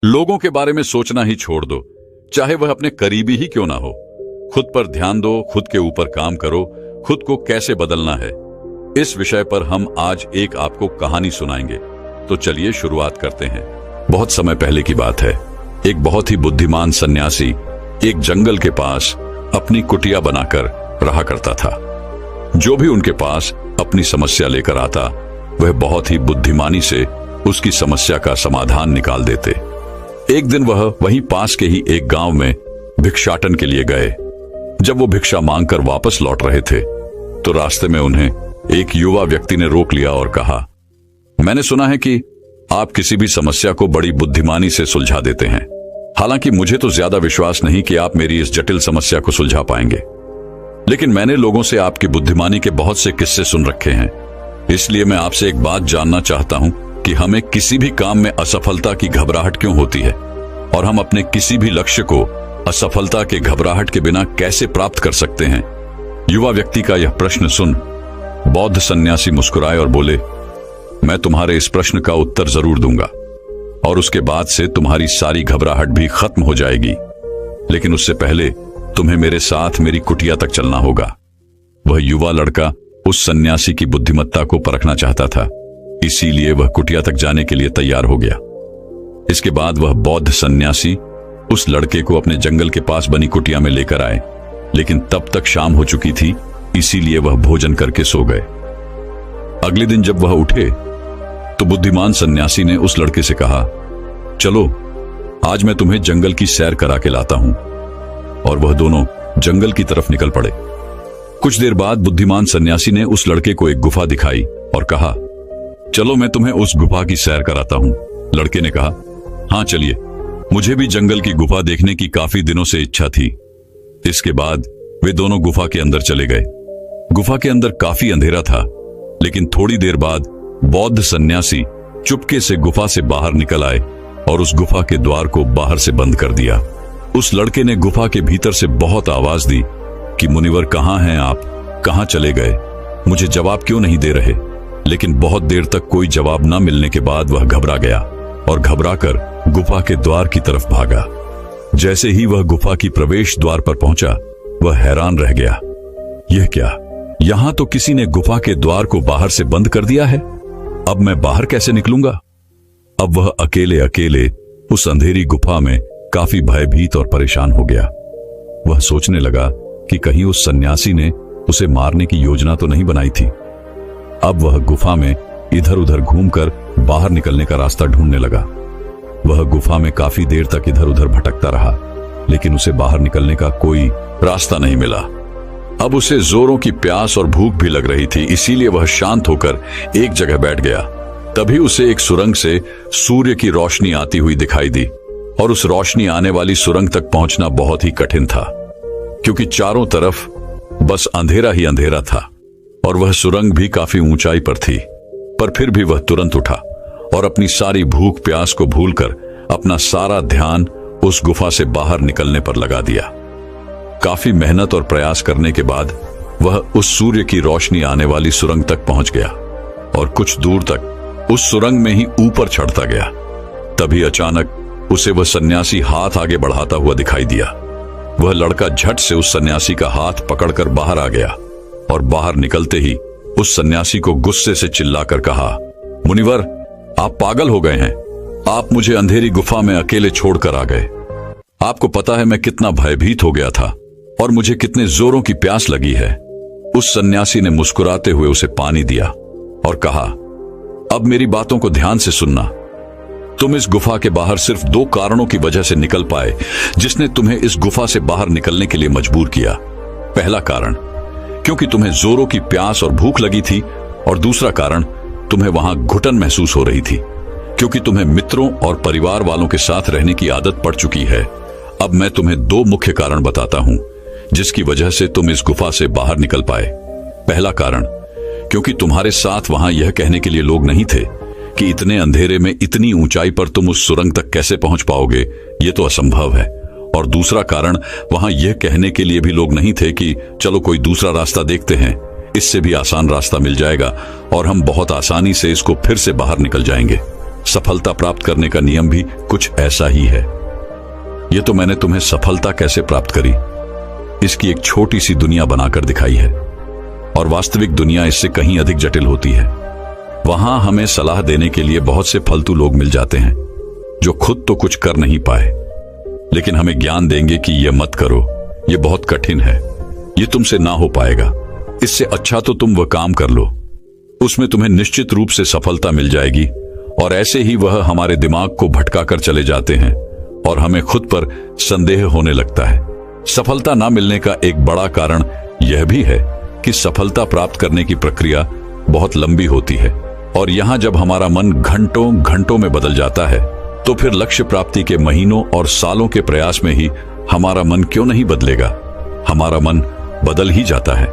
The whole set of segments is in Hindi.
लोगों के बारे में सोचना ही छोड़ दो, चाहे वह अपने करीबी ही क्यों ना हो। खुद पर ध्यान दो, खुद के ऊपर काम करो, खुद को कैसे बदलना है, इस विषय पर हम आज एक आपको कहानी सुनाएंगे। तो चलिए शुरुआत करते हैं। बहुत समय पहले की बात है। एक बहुत ही बुद्धिमान सन्यासी एक जंगल के पास अपनी कुटिया बनाकर रहा करता था। जो भी उनके पास अपनी समस्या लेकर आता, वह बहुत ही बुद्धिमानी से उसकी समस्या का समाधान निकाल देते। एक दिन वह वहीं पास के ही एक गांव में भिक्षाटन के लिए गए। जब वो भिक्षा मांगकर वापस लौट रहे थे, तो रास्ते में उन्हें एक युवा व्यक्ति ने रोक लिया और कहा, मैंने सुना है कि आप किसी भी समस्या को बड़ी बुद्धिमानी से सुलझा देते हैं। हालांकि मुझे तो ज्यादा विश्वास नहीं कि आप मेरी इस जटिल समस्या को सुलझा पाएंगे, लेकिन मैंने लोगों से आपकी बुद्धिमानी के बहुत से किस्से सुन रखे हैं। इसलिए मैं आपसे एक बात जानना चाहता हूं कि हमें किसी भी काम में असफलता की घबराहट क्यों होती है, और हम अपने किसी भी लक्ष्य को असफलता के घबराहट के बिना कैसे प्राप्त कर सकते हैं। युवा व्यक्ति का यह प्रश्न सुन बौद्ध सन्यासी मुस्कुराए और बोले, मैं तुम्हारे इस प्रश्न का उत्तर जरूर दूंगा, और उसके बाद से तुम्हारी सारी घबराहट भी खत्म हो जाएगी। लेकिन उससे पहले तुम्हें मेरे साथ मेरी कुटिया तक चलना होगा। वह युवा लड़का उस सन्यासी की बुद्धिमत्ता को परखना चाहता था, इसीलिए वह कुटिया तक जाने के लिए तैयार हो गया। इसके बाद वह बौद्ध सन्यासी उस लड़के को अपने जंगल के पास बनी कुटिया में लेकर आए, लेकिन तब तक शाम हो चुकी थी, इसीलिए वह भोजन करके सो गए। अगले दिन जब वह उठे, तो बुद्धिमान सन्यासी ने उस लड़के से कहा, चलो आज मैं तुम्हें जंगल की सैर करा के लाता हूं। और वह दोनों जंगल की तरफ निकल पड़े। कुछ देर बाद बुद्धिमान सन्यासी ने उस लड़के को एक गुफा दिखाई और कहा, चलो मैं तुम्हें उस गुफा की सैर कराता हूं। लड़के ने कहा, हाँ चलिए, मुझे भी जंगल की गुफा देखने की काफी दिनों से इच्छा थी। इसके बाद वे दोनों गुफा के अंदर चले गए। गुफा के अंदर काफी अंधेरा था, लेकिन थोड़ी देर बाद बौद्ध सन्यासी चुपके से गुफा से बाहर निकल आए और उस गुफा के द्वार को बाहर से बंद कर दिया। उस लड़के ने गुफा के भीतर से बहुत आवाज दी कि मुनिवर कहाँ हैं आप, कहाँ चले गए, मुझे जवाब क्यों नहीं दे रहे। लेकिन बहुत देर तक कोई जवाब न मिलने के बाद वह घबरा गया और घबराकर गुफा के द्वार की तरफ भागा। जैसे ही वह गुफा की प्रवेश द्वार पर पहुंचा, वह हैरान रह गया। यह क्या, यहां तो किसी ने गुफा के द्वार को बाहर से बंद कर दिया है। अब मैं बाहर कैसे निकलूंगा। अब वह अकेले अकेले उस अंधेरी गुफा में काफी भयभीत और परेशान हो गया। वह सोचने लगा कि कहीं उस सन्यासी ने उसे मारने की योजना तो नहीं बनाई थी। अब वह गुफा में इधर उधर घूमकर बाहर निकलने का रास्ता ढूंढने लगा। वह गुफा में काफी देर तक इधर उधर भटकता रहा, लेकिन उसे बाहर निकलने का कोई रास्ता नहीं मिला। अब उसे जोरों की प्यास और भूख भी लग रही थी, इसीलिए वह शांत होकर एक जगह बैठ गया। तभी उसे एक सुरंग से सूर्य की रोशनी आती हुई दिखाई दी, और उस रोशनी आने वाली सुरंग तक पहुंचना बहुत ही कठिन था, क्योंकि चारों तरफ बस अंधेरा ही अंधेरा था, और वह सुरंग भी काफी ऊंचाई पर थी। पर फिर भी वह तुरंत उठा और अपनी सारी भूख प्यास को भूलकर अपना सारा ध्यान उस गुफा से बाहर निकलने पर लगा दिया। काफी मेहनत और प्रयास करने के बाद वह उस सूर्य की रोशनी आने वाली सुरंग तक पहुंच गया, और कुछ दूर तक उस सुरंग में ही ऊपर चढ़ता गया। तभी अचानक उसे वह सन्यासी हाथ आगे बढ़ाता हुआ दिखाई दिया। वह लड़का झट से उस सन्यासी का हाथ पकड़कर बाहर आ गया, और बाहर निकलते ही उस सन्यासी को गुस्से से चिल्लाकर कहा, मुनिवर आप पागल हो गए हैं। आप मुझे अंधेरी गुफा में अकेले छोड़कर आ गए। आपको पता है मैं कितना भयभीत हो गया था और मुझे कितने जोरों की प्यास लगी है। उस सन्यासी ने मुस्कुराते हुए उसे पानी दिया और कहा, अब मेरी बातों को ध्यान से सुनना। तुम इस गुफा के बाहर सिर्फ 2 कारणों की वजह से निकल पाए, जिसने तुम्हें इस गुफा से बाहर निकलने के लिए मजबूर किया। पहला कारण, क्योंकि तुम्हें जोरों की प्यास और भूख लगी थी, और दूसरा कारण, तुम्हें वहां घुटन महसूस हो रही थी, क्योंकि तुम्हें मित्रों और परिवार वालों के साथ रहने की आदत पड़ चुकी है। अब मैं तुम्हें 2 मुख्य कारण बताता हूं, जिसकी वजह से तुम इस गुफा से बाहर निकल पाए। पहला कारण, क्योंकि तुम्हारे साथ वहां यह कहने के लिए लोग नहीं थे कि इतने अंधेरे में इतनी ऊंचाई पर तुम उस सुरंग तक कैसे पहुंच पाओगे, ये तो असंभव है। और दूसरा कारण, वहां यह कहने के लिए भी लोग नहीं थे कि चलो कोई दूसरा रास्ता देखते हैं, इससे भी आसान रास्ता मिल जाएगा और हम बहुत आसानी से इसको फिर से बाहर निकल जाएंगे। सफलता प्राप्त करने का नियम भी कुछ ऐसा ही है। ये तो मैंने तुम्हें सफलता कैसे प्राप्त करी इसकी एक छोटी सी दुनिया बनाकर दिखाई है, और वास्तविक दुनिया इससे कहीं अधिक जटिल होती है। वहां हमें सलाह देने के लिए बहुत से फालतू लोग मिल जाते हैं जो खुद तो कुछ कर नहीं पाए, लेकिन हमें ज्ञान देंगे कि यह मत करो, यह बहुत कठिन है, यह तुमसे ना हो पाएगा, इससे अच्छा तो तुम वह काम कर लो, उसमें तुम्हें निश्चित रूप से सफलता मिल जाएगी। और ऐसे ही वह हमारे दिमाग को भटका कर चले जाते हैं और हमें खुद पर संदेह होने लगता है। सफलता ना मिलने का एक बड़ा कारण यह भी है कि सफलता प्राप्त करने की प्रक्रिया बहुत लंबी होती है, और यहां जब हमारा मन घंटों घंटों में बदल जाता है तो फिर लक्ष्य प्राप्ति के महीनों और सालों के प्रयास में ही हमारा मन क्यों नहीं बदलेगा। हमारा मन बदल ही जाता है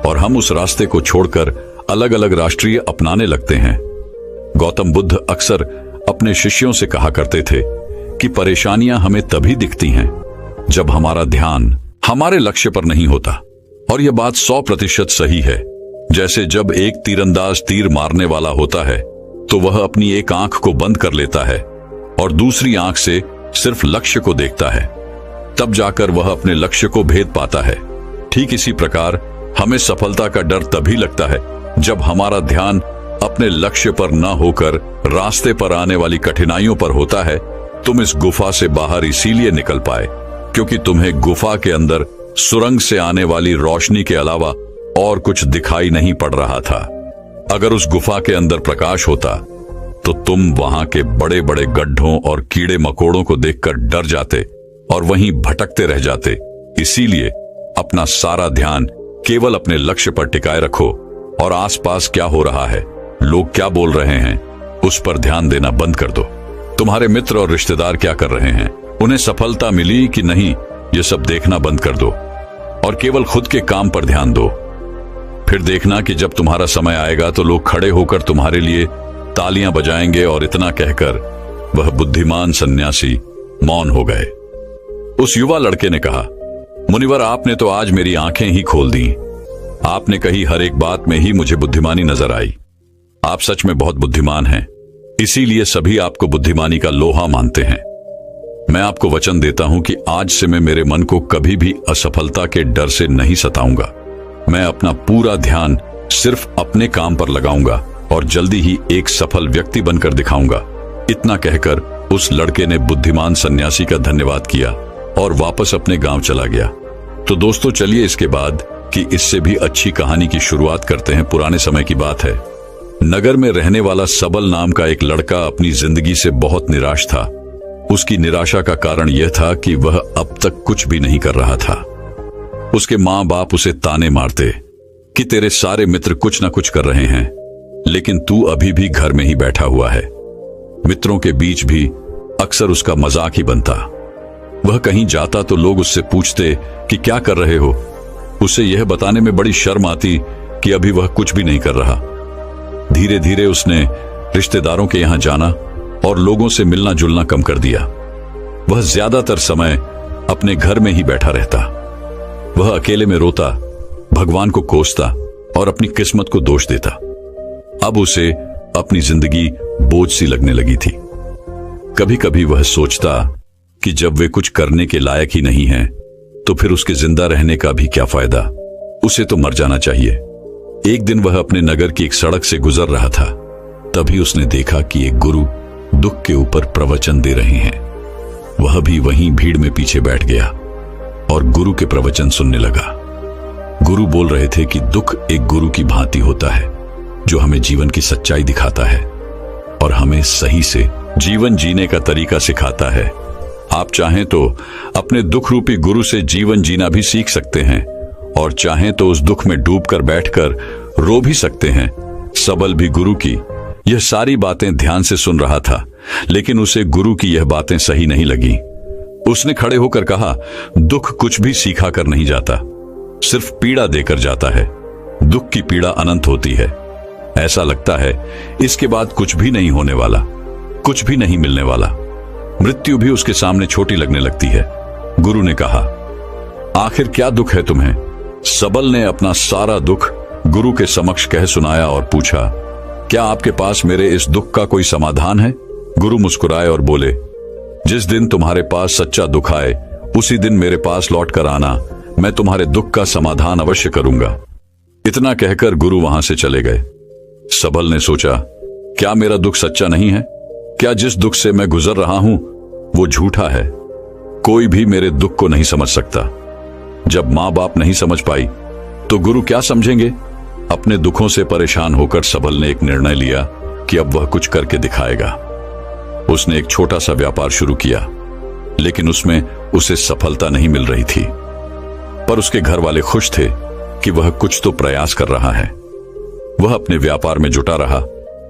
और हम उस रास्ते को छोड़कर अलग अलग राष्ट्रीय अपनाने लगते हैं। गौतम बुद्ध अक्सर अपने शिष्यों से कहा करते थे कि परेशानियां हमें तभी दिखती हैं जब हमारा ध्यान हमारे लक्ष्य पर नहीं होता, और यह बात 100% सही है। जैसे जब एक तीरंदाज तीर मारने वाला होता है तो वह अपनी एक आंख को बंद कर लेता है और दूसरी आंख से सिर्फ लक्ष्य को देखता है, तब जाकर वह अपने लक्ष्य को भेद पाता है। ठीक इसी प्रकार हमें सफलता का डर तभी लगता है जब हमारा ध्यान अपने लक्ष्य पर न होकर रास्ते पर आने वाली कठिनाइयों पर होता है। तुम इस गुफा से बाहर इसीलिए निकल पाए क्योंकि तुम्हें गुफा के अंदर सुरंग से आने वाली रोशनी के अलावा और कुछ दिखाई नहीं पड़ रहा था। अगर उस गुफा के अंदर प्रकाश होता तो तुम वहां के बड़े बड़े गड्ढों और कीड़े मकोड़ों को देखकर डर जाते और वहीं भटकते रह जाते। इसीलिए अपना सारा ध्यान केवल अपने लक्ष्य पर टिकाए रखो और आसपास क्या हो रहा है, लोग क्या बोल रहे हैं, उस पर ध्यान देना बंद कर दो। तुम्हारे मित्र और रिश्तेदार क्या कर रहे हैं, उन्हें सफलता मिली कि नहीं, ये सब देखना बंद कर दो और केवल खुद के काम पर ध्यान दो। फिर देखना कि जब तुम्हारा समय आएगा तो लोग खड़े होकर तुम्हारे लिए तालियां बजाएंगे। और इतना कहकर वह बुद्धिमान सन्यासी मौन हो गए। उस युवा लड़के ने कहा, मुनिवर, आपने तो आज मेरी आंखें ही खोल दी। आपने कही हर एक बात में ही मुझे बुद्धिमानी नजर आई। आप सच में बहुत बुद्धिमान हैं, इसीलिए सभी आपको बुद्धिमानी का लोहा मानते हैं। मैं आपको वचन देता हूं कि आज से मैं मेरे मन को कभी भी असफलता के डर से नहीं सताऊंगा। मैं अपना पूरा ध्यान सिर्फ अपने काम पर लगाऊंगा और जल्दी ही एक सफल व्यक्ति बनकर दिखाऊंगा। इतना कहकर उस लड़के ने बुद्धिमान सन्यासी का धन्यवाद किया और वापस अपने गांव चला गया। तो दोस्तों, चलिए इसके बाद की इससे भी अच्छी कहानी की शुरुआत करते हैं। पुराने समय की बात है। नगर में रहने वाला सबल नाम का एक लड़का अपनी जिंदगी से बहुत निराश था। उसकी निराशा का कारण यह था कि वह अब तक कुछ भी नहीं कर रहा था। उसके माँ बाप उसे ताने मारते कि तेरे सारे मित्र कुछ ना कुछ कर रहे हैं, लेकिन तू अभी भी घर में ही बैठा हुआ है। मित्रों के बीच भी अक्सर उसका मजाक ही बनता। वह कहीं जाता तो लोग उससे पूछते कि क्या कर रहे हो। उसे यह बताने में बड़ी शर्म आती कि अभी वह कुछ भी नहीं कर रहा। धीरे धीरे उसने रिश्तेदारों के यहां जाना और लोगों से मिलना जुलना कम कर दिया। वह ज्यादातर समय अपने घर में ही बैठा रहता। वह अकेले में रोता, भगवान को कोसता और अपनी किस्मत को दोष देता। अब उसे अपनी जिंदगी बोझ सी लगने लगी थी। कभी कभी वह सोचता कि जब वे कुछ करने के लायक ही नहीं हैं, तो फिर उसके जिंदा रहने का भी क्या फायदा, उसे तो मर जाना चाहिए। एक दिन वह अपने नगर की एक सड़क से गुजर रहा था। तभी उसने देखा कि एक गुरु दुख के ऊपर प्रवचन दे रहे हैं। वह भी वहीं भीड़ में पीछे बैठ गया और गुरु के प्रवचन सुनने लगा। गुरु बोल रहे थे कि दुख एक गुरु की भांति होता है जो हमें जीवन की सच्चाई दिखाता है और हमें सही से जीवन जीने का तरीका सिखाता है। आप चाहें तो अपने दुख रूपी गुरु से जीवन जीना भी सीख सकते हैं और चाहें तो उस दुख में डूबकर बैठकर रो भी सकते हैं। सबल भी गुरु की यह सारी बातें ध्यान से सुन रहा था, लेकिन उसे गुरु की यह बातें सही नहीं लगी। उसने खड़े होकर कहा, दुख कुछ भी सीखा कर नहीं जाता, सिर्फ पीड़ा देकर जाता है। दुख की पीड़ा अनंत होती है। ऐसा लगता है इसके बाद कुछ भी नहीं होने वाला, कुछ भी नहीं मिलने वाला। मृत्यु भी उसके सामने छोटी लगने लगती है। गुरु ने कहा, आखिर क्या दुख है तुम्हें? सबल ने अपना सारा दुख गुरु के समक्ष कह सुनाया और पूछा, क्या आपके पास मेरे इस दुख का कोई समाधान है? गुरु मुस्कुराए और बोले, जिस दिन तुम्हारे पास सच्चा दुख आए उसी दिन मेरे पास लौट कर आना, मैं तुम्हारे दुख का समाधान अवश्य करूंगा। इतना कहकर गुरु वहां से चले गए। सबल ने सोचा, क्या मेरा दुख सच्चा नहीं है? क्या जिस दुख से मैं गुजर रहा हूं वो झूठा है? कोई भी मेरे दुख को नहीं समझ सकता। जब मां बाप नहीं समझ पाई तो गुरु क्या समझेंगे? अपने दुखों से परेशान होकर सबल ने एक निर्णय लिया कि अब वह कुछ करके दिखाएगा। उसने एक छोटा सा व्यापार शुरू किया, लेकिन उसमें उसे सफलता नहीं मिल रही थी। पर उसके घर वाले खुश थे कि वह कुछ तो प्रयास कर रहा है। वह अपने व्यापार में जुटा रहा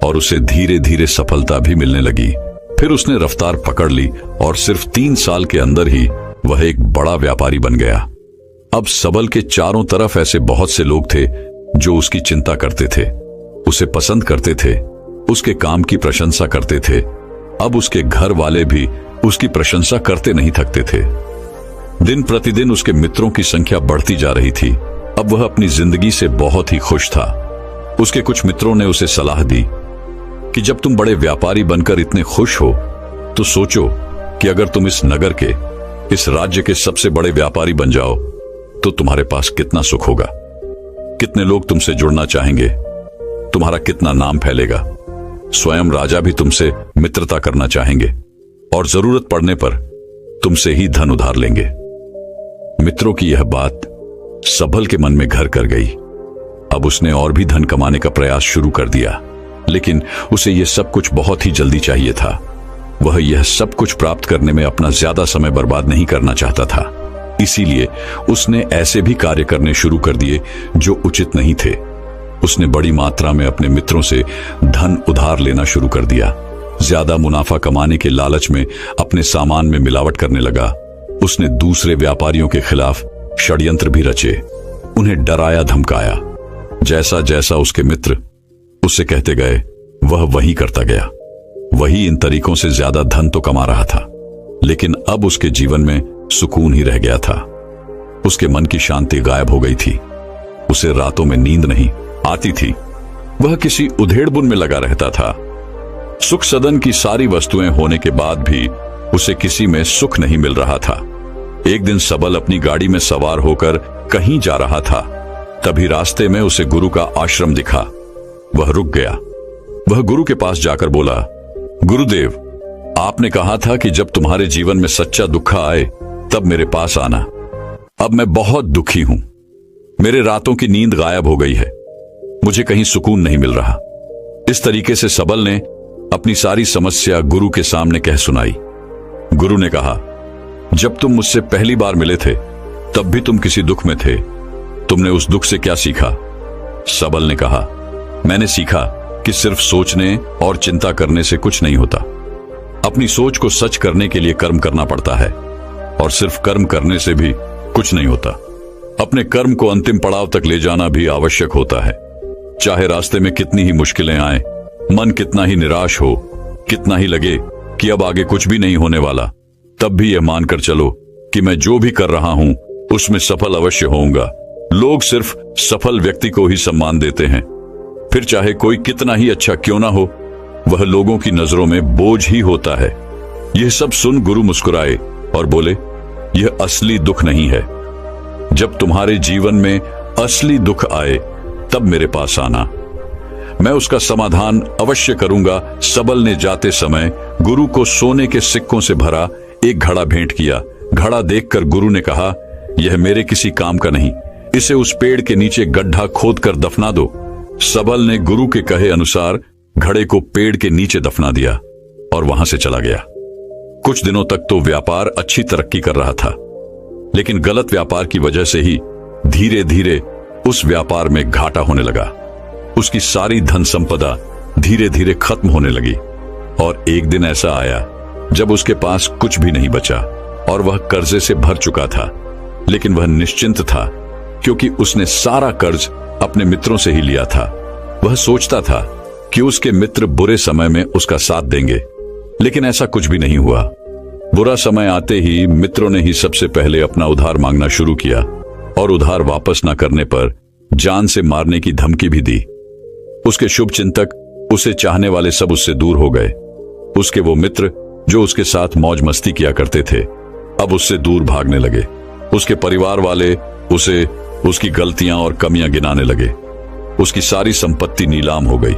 और उसे धीरे धीरे सफलता भी मिलने लगी। फिर उसने रफ्तार पकड़ ली और सिर्फ 3 साल के अंदर ही वह एक बड़ा व्यापारी बन गया। अब सबल के चारों तरफ ऐसे बहुत से लोग थे जो उसकी चिंता करते थे, उसे पसंद करते थे, उसके काम की प्रशंसा करते थे। अब उसके घर वाले भी उसकी प्रशंसा करते नहीं थकते थे। दिन प्रतिदिन उसके मित्रों की संख्या बढ़ती जा रही थी। अब वह अपनी जिंदगी से बहुत ही खुश था। उसके कुछ मित्रों ने उसे सलाह दी कि जब तुम बड़े व्यापारी बनकर इतने खुश हो तो सोचो कि अगर तुम इस नगर के, इस राज्य के सबसे बड़े व्यापारी बन जाओ तो तुम्हारे पास कितना सुख होगा, कितने लोग तुमसे जुड़ना चाहेंगे, तुम्हारा कितना नाम फैलेगा। स्वयं राजा भी तुमसे मित्रता करना चाहेंगे और जरूरत पड़ने पर तुमसे ही धन उधार लेंगे। मित्रों की यह बात सबल के मन में घर कर गई। अब उसने और भी धन कमाने का प्रयास शुरू कर दिया, लेकिन उसे यह सब कुछ बहुत ही जल्दी चाहिए था। वह यह सब कुछ प्राप्त करने में अपना ज्यादा समय बर्बाद नहीं करना चाहता था। इसीलिए उसने ऐसे भी कार्य करने शुरू कर दिए जो उचित नहीं थे। उसने बड़ी मात्रा में अपने मित्रों से धन उधार लेना शुरू कर दिया। ज्यादा मुनाफा कमाने के लालच में अपने सामान में मिलावट करने लगा। उसने दूसरे व्यापारियों के खिलाफ षड्यंत्र भी रचे, उन्हें डराया धमकाया। जैसा जैसा उसके मित्र उससे कहते गए वह वही करता गया। वही इन तरीकों से ज्यादा धन तो कमा रहा था, लेकिन अब उसके जीवन में सुकून ही रह गया था। उसके मन की शांति गायब हो गई थी। उसे रातों में नींद नहीं आती थी। वह किसी उधेड़बुन में लगा रहता था। सुख सदन की सारी वस्तुएं होने के बाद भी उसे किसी में सुख नहीं मिल रहा था। एक दिन सबल अपनी गाड़ी में सवार होकर कहीं जा रहा था। तभी रास्ते में उसे गुरु का आश्रम दिखा। वह रुक गया। वह गुरु के पास जाकर बोला, गुरुदेव, आपने कहा था कि जब तुम्हारे जीवन में सच्चा दुख आए तब मेरे पास आना। अब मैं बहुत दुखी हूं। मेरे रातों की नींद गायब हो गई है। मुझे कहीं सुकून नहीं मिल रहा। इस तरीके से सबल ने अपनी सारी समस्या गुरु के सामने कह सुनाई। गुरु ने कहा, जब तुम मुझसे पहली बार मिले थे तब भी तुम किसी दुख में थे। तुमने उस दुख से क्या सीखा? सबल ने कहा, मैंने सीखा कि सिर्फ सोचने और चिंता करने से कुछ नहीं होता। अपनी सोच को सच करने के लिए कर्म करना पड़ता है, और सिर्फ कर्म करने से भी कुछ नहीं होता। अपने कर्म को अंतिम पड़ाव तक ले जाना भी आवश्यक होता है। चाहे रास्ते में कितनी ही मुश्किलें आए, मन कितना ही निराश हो, कितना ही लगे कि अब आगे कुछ भी नहीं होने वाला, तब भी यह मानकर चलो कि मैं जो भी कर रहा हूं उसमें सफल अवश्य होऊंगा। लोग सिर्फ सफल व्यक्ति को ही सम्मान देते हैं, फिर चाहे कोई कितना ही अच्छा क्यों ना हो, वह लोगों की नजरों में बोझ ही होता है। यह सब सुन गुरु मुस्कुराए और बोले, यह असली दुख नहीं है। जब तुम्हारे जीवन में असली दुख आए तब मेरे पास आना, मैं उसका समाधान अवश्य करूंगा। सबल ने जाते समय गुरु को सोने के सिक्कों से भरा एक घड़ा भेंट किया। घड़ा देखकर गुरु ने कहा, यह मेरे किसी काम का नहीं, इसे उस पेड़ के नीचे गड्ढा खोदकर दफना दो। सबल ने गुरु के कहे अनुसार घड़े को पेड़ के नीचे दफना दिया और वहां से चला गया। कुछ दिनों तक तो व्यापार अच्छी तरक्की कर रहा था, लेकिन गलत व्यापार की वजह से ही धीरे धीरे उस व्यापार में घाटा होने लगा। उसकी सारी धन संपदा धीरे धीरे खत्म होने लगी और एक दिन ऐसा आया जब उसके पास कुछ भी नहीं बचा और वह कर्जे से भर चुका था। लेकिन वह निश्चिंत था क्योंकि उसने सारा कर्ज अपने मित्रों से ही लिया था। वह सोचता था कि उसके मित्र बुरे समय में उसका साथ देंगे, लेकिन ऐसा कुछ भी नहीं हुआ। बुरा समय आते ही मित्रों ने ही सबसे पहले अपना उधार मांगना शुरू किया और उधार वापस न करने पर जान से मारने की धमकी भी दी। उसके शुभ चिंतक, उसे चाहने वाले सब उससे दूर हो गए। उसके वो मित्र जो उसके साथ मौज मस्ती किया करते थे अब उससे दूर भागने लगे। उसके परिवार वाले उसे उसकी गलतियां और कमियां गिनाने लगे। उसकी सारी संपत्ति नीलाम हो गई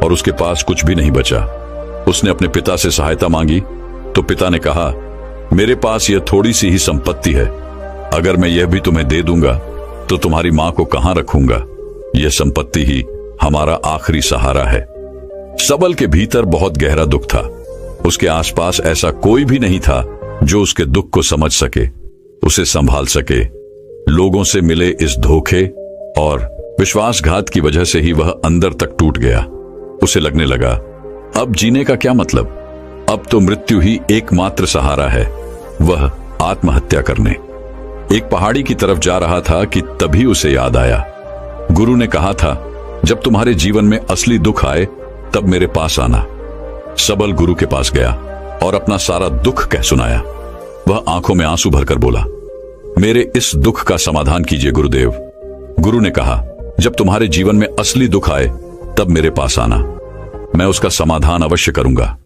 और उसके पास कुछ भी नहीं बचा। उसने अपने पिता से सहायता मांगी तो पिता ने कहा, मेरे पास यह थोड़ी सी ही संपत्ति है, अगर मैं यह भी तुम्हें दे दूंगा तो तुम्हारी मां को कहां रखूंगा? यह संपत्ति ही हमारा आखिरी सहारा है। सबल के भीतर बहुत गहरा दुख था। उसके आसपास ऐसा कोई भी नहीं था जो उसके दुख को समझ सके, उसे संभाल सके। लोगों से मिले इस धोखे और विश्वासघात की वजह से ही वह अंदर तक टूट गया। उसे लगने लगा, अब जीने का क्या मतलब? अब तो मृत्यु ही एकमात्र सहारा है। वह आत्महत्या करने एक पहाड़ी की तरफ जा रहा था कि तभी उसे याद आया, गुरु ने कहा था, जब तुम्हारे जीवन में असली दुख आए तब मेरे पास आना। सबल गुरु के पास गया और अपना सारा दुख कह सुनाया। वह आंखों में आंसू भरकर बोला, मेरे इस दुख का समाधान कीजिए गुरुदेव। गुरु ने कहा, जब तुम्हारे जीवन में असली दुख आए तब मेरे पास आना, मैं उसका समाधान अवश्य करूंगा।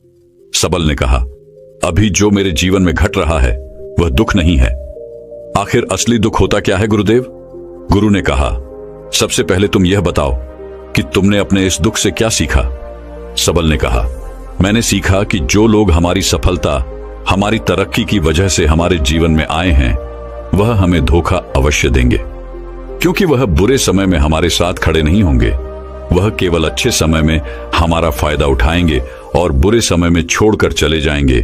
सबल ने कहा, अभी जो मेरे जीवन में घट रहा है वह दुख नहीं है। आखिर असली दुख होता क्या है गुरुदेव? गुरु ने कहा, सबसे पहले तुम यह बताओ कि तुमने अपने इस दुख से क्या सीखा? सबल ने कहा, मैंने सीखा कि जो लोग हमारी सफलता, हमारी तरक्की की वजह से हमारे जीवन में आए हैं वह हमें धोखा अवश्य देंगे, क्योंकि वह बुरे समय में हमारे साथ खड़े नहीं होंगे। वह केवल अच्छे समय में हमारा फायदा उठाएंगे और बुरे समय में छोड़कर चले जाएंगे।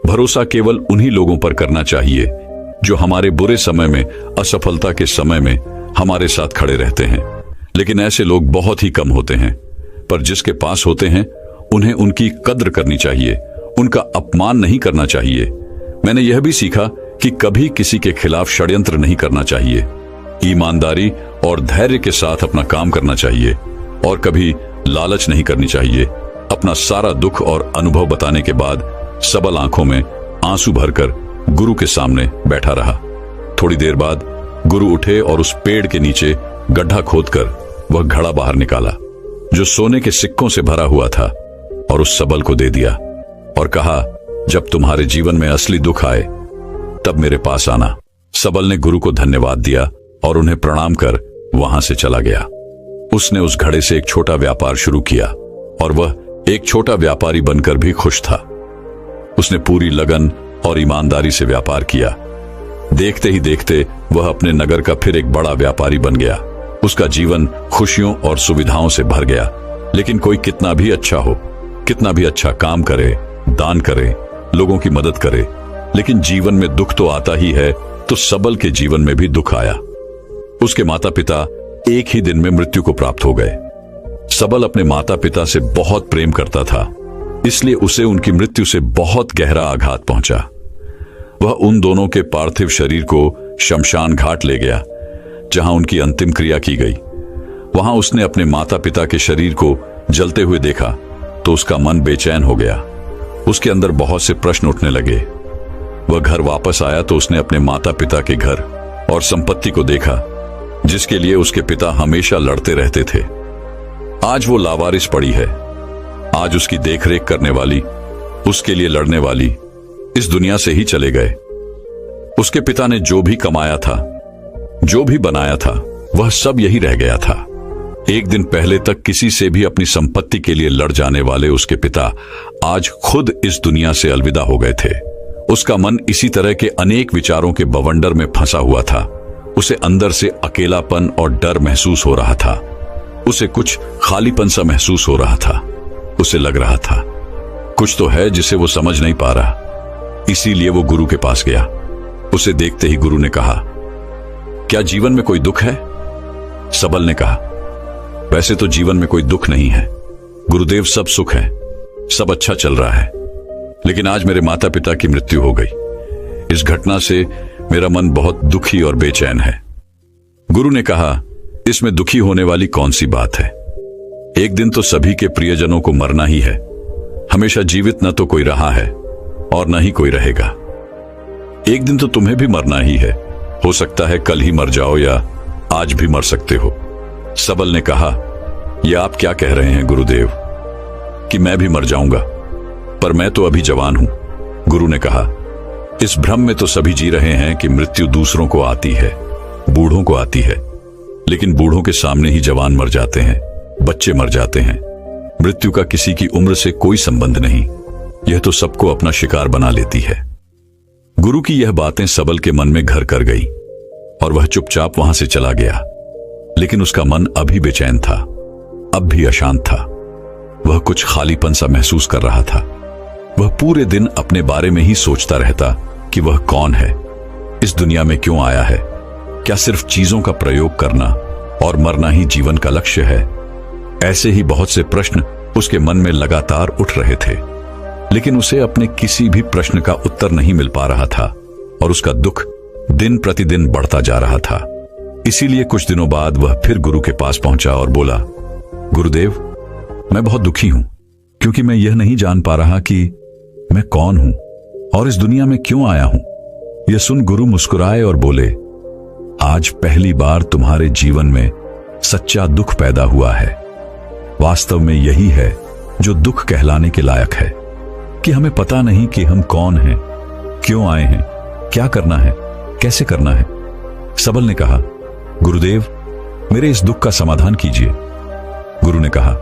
भरोसा केवल उन्हीं लोगों पर करना चाहिए जो हमारे बुरे समय में, असफलता के समय में हमारे साथ खड़े रहते हैं। लेकिन ऐसे लोग बहुत ही कम होते हैं, पर जिसके पास होते हैं उन्हें उनकी कद्र करनी चाहिए, उनका अपमान नहीं करना चाहिए। मैंने यह भी सीखा कि कभी किसी के खिलाफ षड्यंत्र नहीं करना चाहिए। ईमानदारी और धैर्य के साथ अपना काम करना चाहिए और कभी लालच नहीं करनी चाहिए। अपना सारा दुख और अनुभव बताने के बाद सबल आंखों में आंसू भरकर गुरु के सामने बैठा रहा। थोड़ी देर बाद गुरु उठे और उस पेड़ के नीचे गड्ढा खोदकर वह घड़ा बाहर निकाला जो सोने के सिक्कों से भरा हुआ था और उस सबल को दे दिया और कहा, जब तुम्हारे जीवन में असली दुख आए तब मेरे पास आना। सबल ने गुरु को धन्यवाद दिया और उन्हें प्रणाम कर वहां से चला गया। उसने उस घड़े से एक छोटा व्यापार शुरू किया और वह एक छोटा व्यापारी बनकर भी खुश था। उसने पूरी लगन और ईमानदारी से व्यापार किया। देखते ही देखते वह अपने नगर का फिर एक बड़ा व्यापारी बन गया। उसका जीवन खुशियों और सुविधाओं से भर गया। लेकिन कोई कितना भी अच्छा हो, कितना भी अच्छा काम करे, दान करे, लोगों की मदद करे, लेकिन जीवन में दुख तो आता ही है। तो सबल के जीवन में भी दुख आया। उसके माता पिता एक ही दिन में मृत्यु को प्राप्त हो गए। सबल अपने माता पिता से बहुत प्रेम करता था, इसलिए उसे उनकी मृत्यु से बहुत गहरा आघात पहुंचा। वह उन दोनों के पार्थिव शरीर को शमशान घाट ले गया जहां उनकी अंतिम क्रिया की गई। वहां उसने अपने माता पिता के शरीर को जलते हुए देखा तो उसका मन बेचैन हो गया। उसके अंदर बहुत से प्रश्न उठने लगे। वह घर वापस आया तो उसने अपने माता पिता के घर और संपत्ति को देखा जिसके लिए उसके पिता हमेशा लड़ते रहते थे। आज वो लावारिस पड़ी है। आज उसकी देखरेख करने वाली, उसके लिए लड़ने वाली इस दुनिया से ही चले गए। उसके पिता ने जो भी कमाया था, जो भी बनाया था, वह सब यही रह गया था। एक दिन पहले तक किसी से भी अपनी संपत्ति के लिए लड़ जाने वाले उसके पिता आज खुद इस दुनिया से अलविदा हो गए थे। उसका मन इसी तरह के अनेक विचारों के बवंडर में फंसा हुआ था। उसे अंदर से अकेलापन और डर महसूस हो रहा था। उसे कुछ खालीपन सा महसूस हो रहा था। उसे लग रहा था कुछ तो है जिसे वो समझ नहीं पा रहा। इसीलिए वो गुरु के पास गया। उसे देखते ही गुरु ने कहा, क्या जीवन में कोई दुख है? सबल ने कहा, वैसे तो जीवन में कोई दुख नहीं है गुरुदेव, सब सुख है, सब अच्छा चल रहा है। लेकिन आज मेरे माता पिता की मृत्यु हो गई। इस घटना से मेरा मन बहुत दुखी और बेचैन है। गुरु ने कहा, इसमें दुखी होने वाली कौन सी बात है? एक दिन तो सभी के प्रियजनों को मरना ही है। हमेशा जीवित न तो कोई रहा है और न ही कोई रहेगा। एक दिन तो तुम्हें भी मरना ही है। हो सकता है कल ही मर जाओ या आज भी मर सकते हो। सबल ने कहा, यह आप क्या कह रहे हैं गुरुदेव कि मैं भी मर जाऊंगा? पर मैं तो अभी जवान हूं। गुरु ने कहा, इस भ्रम में तो सभी जी रहे हैं कि मृत्यु दूसरों को आती है, बूढ़ों को आती है, लेकिन बूढ़ों के सामने ही जवान मर जाते हैं, बच्चे मर जाते हैं। मृत्यु का किसी की उम्र से कोई संबंध नहीं, यह तो सबको अपना शिकार बना लेती है। गुरु की यह बातें सबल के मन में घर कर गई और वह चुपचाप वहां से चला गया। लेकिन उसका मन अभी बेचैन था, अब भी अशांत था। वह कुछ खालीपन सा महसूस कर रहा था। वह पूरे दिन अपने बारे में ही सोचता रहता कि वह कौन है, इस दुनिया में क्यों आया है, क्या सिर्फ चीजों का प्रयोग करना और मरना ही जीवन का लक्ष्य है। ऐसे ही बहुत से प्रश्न उसके मन में लगातार उठ रहे थे, लेकिन उसे अपने किसी भी प्रश्न का उत्तर नहीं मिल पा रहा था और उसका दुख दिन प्रतिदिन बढ़ता जा रहा था। इसीलिए कुछ दिनों बाद वह फिर गुरु के पास पहुंचा और बोला, गुरुदेव, मैं बहुत दुखी हूं क्योंकि मैं यह नहीं जान पा रहा कि मैं कौन हूं और इस दुनिया में क्यों आया हूं। यह सुन गुरु मुस्कुराए और बोले, आज पहली बार तुम्हारे जीवन में सच्चा दुख पैदा हुआ है। वास्तव में यही है जो दुख कहलाने के लायक है कि हमें पता नहीं कि हम कौन हैं, क्यों आए हैं, क्या करना है, कैसे करना है। सबल ने कहा, गुरुदेव, मेरे इस दुख का समाधान कीजिए। गुरु ने कहा,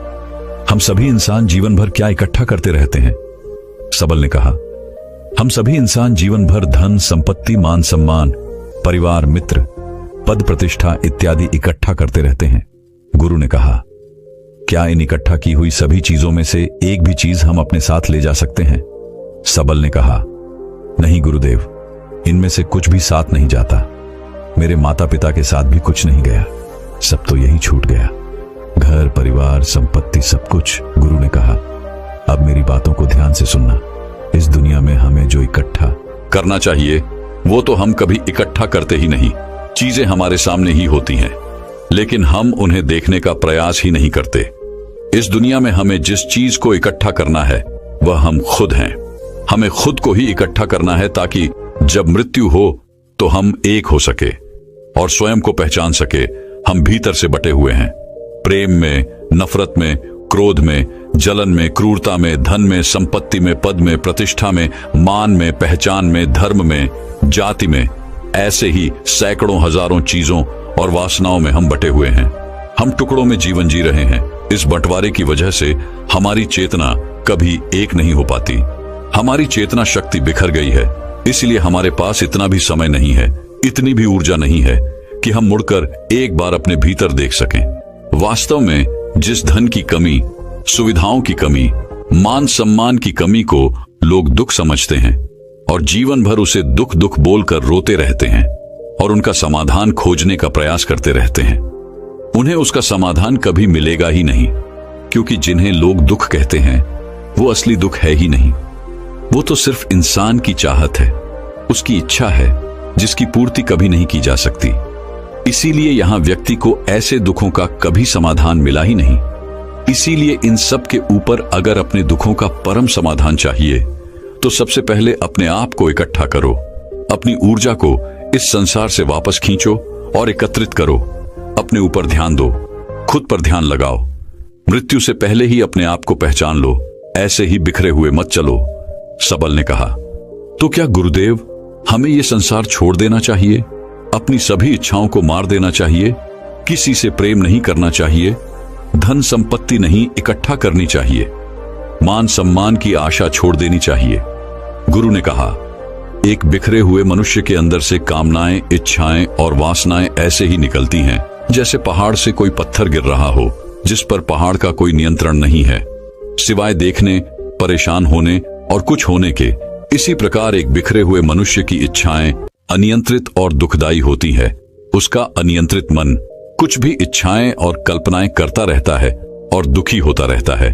हम सभी इंसान जीवन भर क्या इकट्ठा करते रहते हैं। सबल ने कहा, हम सभी इंसान जीवन भर धन, संपत्ति, मान सम्मान, परिवार, मित्र, पद प्रतिष्ठा इत्यादि इकट्ठा करते रहते हैं। गुरु ने कहा, क्या इन इकट्ठा की हुई सभी चीजों में से एक भी चीज हम अपने साथ ले जा सकते हैं। सबल ने कहा, नहीं गुरुदेव, इनमें से कुछ भी साथ नहीं जाता। मेरे माता पिता के साथ भी कुछ नहीं गया, सब तो यही छूट गया, घर, परिवार, संपत्ति, सब कुछ। गुरु ने कहा, अब मेरी बातों को ध्यान से सुनना। इस दुनिया में हमें जो इकट्ठा करना चाहिए वो तो हम कभी इकट्ठा करते ही नहीं। चीजें हमारे सामने ही होती हैं, लेकिन हम उन्हें देखने का प्रयास ही नहीं करते। इस दुनिया में हमें जिस चीज को इकट्ठा करना है वह हम खुद हैं। हमें खुद को ही इकट्ठा करना है ताकि जब मृत्यु हो तो हम एक हो सके और स्वयं को पहचान सके। हम भीतर से बटे हुए हैं, प्रेम में, नफरत में, क्रोध में, जलन में, क्रूरता में, धन में, संपत्ति में, पद में, प्रतिष्ठा में, मान में, पहचान में, धर्म में, जाति में। ऐसे ही सैकड़ों हजारों चीजों और वासनाओं में हम बटे हुए हैं। हम टुकड़ों में जीवन जी रहे हैं। इस बंटवारे की वजह से हमारी चेतना कभी एक नहीं हो पाती। हमारी चेतना शक्ति बिखर गई है, इसलिए हमारे पास इतना भी समय नहीं है, इतनी भी ऊर्जा नहीं है कि हम मुड़कर एक बार अपने भीतर देख सकें। वास्तव में जिस धन की कमी, सुविधाओं की कमी, मान सम्मान की कमी को लोग दुख समझते हैं और जीवन भर उसे दुख दुख बोलकर रोते रहते हैं और उनका समाधान खोजने का प्रयास करते रहते हैं, उन्हें उसका समाधान कभी मिलेगा ही नहीं। क्योंकि जिन्हें लोग दुख कहते हैं वो असली दुख है ही नहीं। वो तो सिर्फ इंसान की चाहत है, उसकी इच्छा है जिसकी पूर्ति कभी नहीं की जा सकती। इसीलिए यहां व्यक्ति को ऐसे दुखों का कभी समाधान मिला ही नहीं। इसीलिए इन सब के ऊपर अगर अपने दुखों का परम समाधान चाहिए तो सबसे पहले अपने आप को इकट्ठा करो, अपनी ऊर्जा को इस संसार से वापस खींचो और एकत्रित करो। अपने ऊपर ध्यान दो, खुद पर ध्यान लगाओ। मृत्यु से पहले ही अपने आप को पहचान लो, ऐसे ही बिखरे हुए मत चलो। सबल ने कहा, तो क्या गुरुदेव, हमें यह संसार छोड़ देना चाहिए, अपनी सभी इच्छाओं को मार देना चाहिए, किसी से प्रेम नहीं करना चाहिए, धन संपत्ति नहीं इकट्ठा करनी चाहिए, मान सम्मान की आशा छोड़ देनी चाहिए। गुरु ने कहा, एक बिखरे हुए मनुष्य के अंदर से कामनाएं, इच्छाएं और वासनाएं ऐसे ही निकलती हैं जैसे पहाड़ से कोई पत्थर गिर रहा हो जिस पर पहाड़ का कोई नियंत्रण नहीं है, सिवाय देखने, परेशान होने और कुछ होने के। इसी प्रकार एक बिखरे हुए मनुष्य की इच्छाएं अनियंत्रित और दुखदायी होती है। उसका अनियंत्रित मन कुछ भी इच्छाएं और कल्पनाएं करता रहता है और दुखी होता रहता है।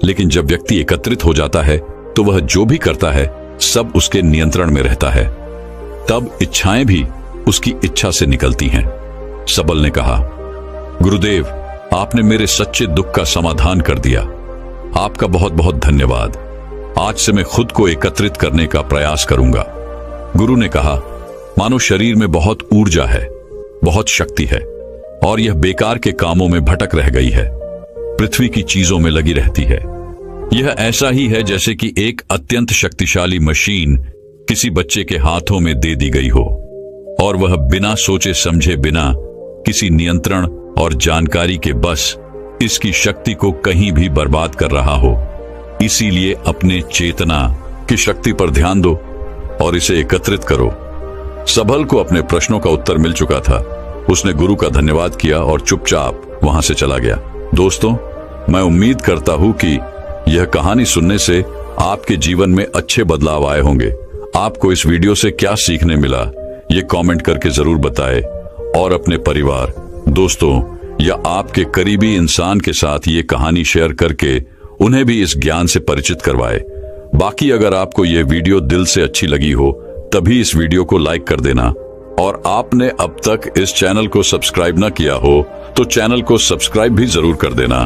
लेकिन जब व्यक्ति एकत्रित हो जाता है तो वह जो भी करता है सब उसके नियंत्रण में रहता है, तब इच्छाएं भी उसकी इच्छा से निकलती हैं। सबल ने कहा, गुरुदेव, आपने मेरे सच्चे दुख का समाधान कर दिया। आपका बहुत बहुत धन्यवाद। आज से मैं खुद को एकत्रित करने का प्रयास करूंगा। गुरु ने कहा, मानो शरीर में बहुत ऊर्जा है, बहुत शक्ति है और यह बेकार के कामों में भटक रह गई है, पृथ्वी की चीजों में लगी रहती है। यह ऐसा ही है जैसे कि एक अत्यंत शक्तिशाली मशीन किसी बच्चे के हाथों में दे दी गई हो और वह बिना सोचे समझे, बिना किसी नियंत्रण और जानकारी के बस इसकी शक्ति को कहीं भी बर्बाद कर रहा हो। इसीलिए अपने चेतना की शक्ति पर ध्यान दो और इसे एकत्रित करो। सबल को अपने प्रश्नों का उत्तर मिल चुका था। उसने गुरु का धन्यवाद किया और चुपचाप वहां से चला गया। दोस्तों, मैं उम्मीद करता हूं कि यह कहानी सुनने से आपके जीवन में अच्छे बदलाव आए होंगे। आपको इस वीडियो से क्या सीखने मिला, ये कमेंट करके जरूर बताएं और अपने परिवार, दोस्तों या आपके करीबी इंसान के साथ ये कहानी शेयर करके उन्हें भी इस ज्ञान से परिचित करवाएं। बाकी अगर आपको यह वीडियो दिल से अच्छी लगी हो तभी इस वीडियो को लाइक कर देना, और आपने अब तक इस चैनल को सब्सक्राइब न किया हो तो चैनल को सब्सक्राइब भी जरूर कर देना।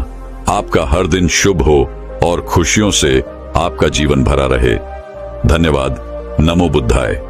आपका हर दिन शुभ हो और खुशियों से आपका जीवन भरा रहे। धन्यवाद। नमो बुद्धाय।